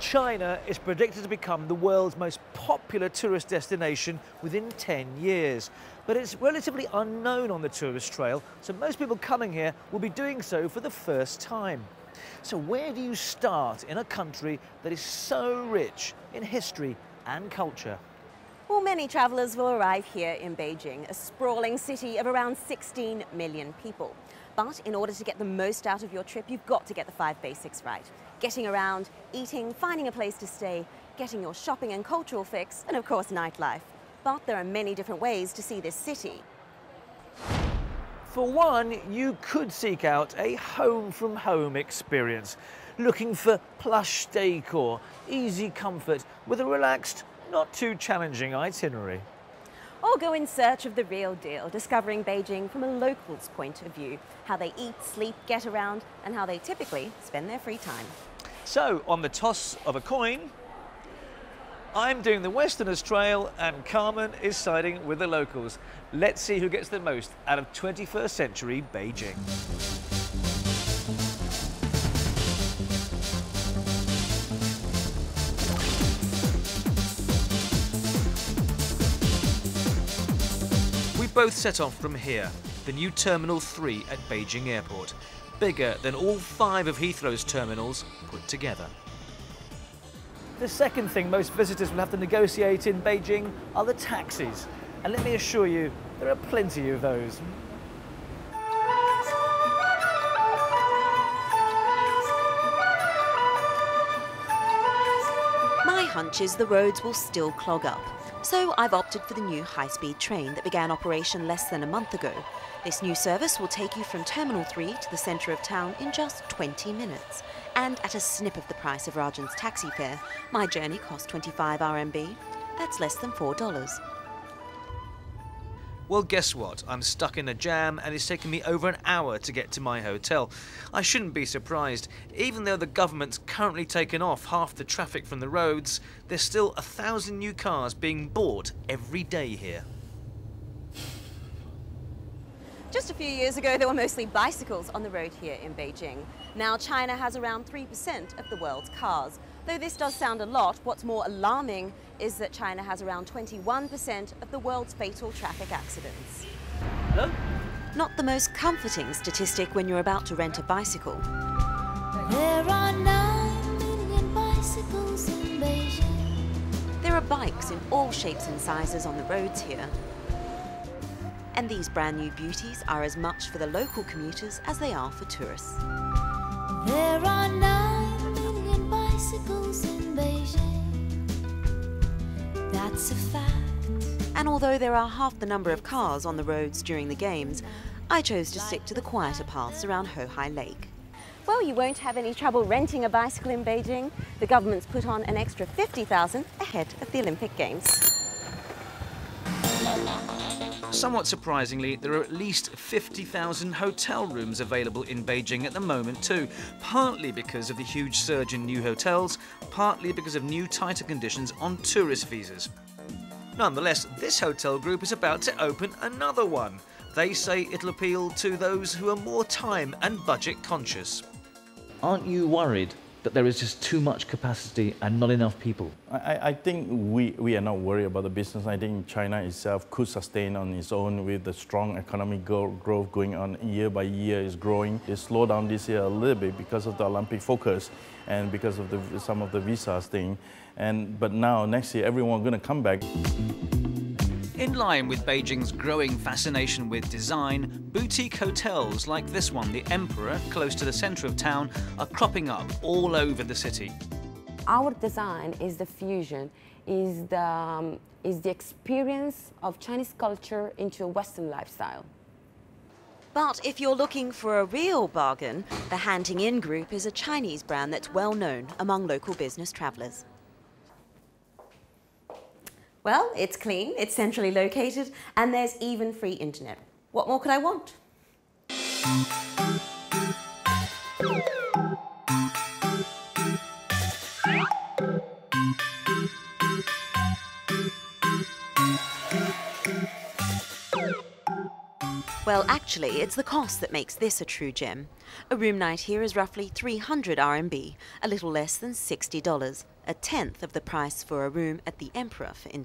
China is predicted to become the world's most popular tourist destination within 10 years. But it's relatively unknown on the tourist trail, so most people coming here will be doing so for the first time. So where do you start in a country that is so rich in history and culture? Well, many travellers will arrive here in Beijing, a sprawling city of around 16 million people. But in order to get the most out of your trip, you've got to get the 5 basics right. Getting around, eating, finding a place to stay, getting your shopping and cultural fix, and of course nightlife. But there are many different ways to see this city. For one, you could seek out a home-from-home experience, looking for plush decor, easy comfort, with a relaxed, not too challenging itinerary. Or go in search of the real deal, discovering Beijing from a local's point of view, how they eat, sleep, get around, and how they typically spend their free time. So, on the toss of a coin, I'm doing the Westerners Trail and Carmen is siding with the locals. Let's see who gets the most out of 21st century Beijing. We both set off from here, the new Terminal 3 at Beijing Airport, bigger than all 5 of Heathrow's terminals put together. The second thing most visitors will have to negotiate in Beijing are the taxis. And let me assure you, there are plenty of those. My hunch is the roads will still clog up. So I've opted for the new high-speed train that began operation less than a month ago. This new service will take you from Terminal 3 to the centre of town in just 20 minutes. And at a snip of the price of Rajan's taxi fare, my journey cost 25 RMB. That's less than $4. Well, guess what? I'm stuck in a jam and it's taken me over an hour to get to my hotel. I shouldn't be surprised. Even though the government's currently taken off half the traffic from the roads, there's still 1,000 new cars being bought every day here. Just a few years ago, there were mostly bicycles on the road here in Beijing. Now China has around 3% of the world's cars. Though this does sound a lot, what's more alarming is that China has around 21% of the world's fatal traffic accidents. Hello? Not the most comforting statistic when you're about to rent a bicycle. There are 9 million bicycles in Beijing. There are bikes in all shapes and sizes on the roads here. And these brand new beauties are as much for the local commuters as they are for tourists. There are 9 million bicycles in Beijing. That's a fact. And although there are half the number of cars on the roads during the games, I chose to stick to the quieter paths around Hohai Lake. Well, you won't have any trouble renting a bicycle in Beijing. The government's put on an extra 50,000 ahead of the Olympic Games. Somewhat surprisingly, there are at least 50,000 hotel rooms available in Beijing at the moment too, partly because of the huge surge in new hotels, partly because of new tighter conditions on tourist visas. Nonetheless, this hotel group is about to open another one. They say it'll appeal to those who are more time and budget conscious. Aren't you worried that there is just too much capacity and not enough people? I think we are not worried about the business. I think China itself could sustain on its own with the strong economic growth going on year by year is growing. It slowed down this year a little bit because of the Olympic focus and because of some of the visas thing. But now next year everyone going to come back. In line with Beijing's growing fascination with design, boutique hotels like this one, the Emperor, close to the centre of town, are cropping up all over the city. Our design is the fusion, is the experience of Chinese culture into a Western lifestyle. But if you're looking for a real bargain, the Hanting Inn Group is a Chinese brand that's well known among local business travellers. Well, it's clean, it's centrally located, and there's even free internet. What more could I want? Well, actually, it's the cost that makes this a true gem. A room night here is roughly 300 RMB, a little less than $60, a tenth of the price for a room at the Emperor, for instance.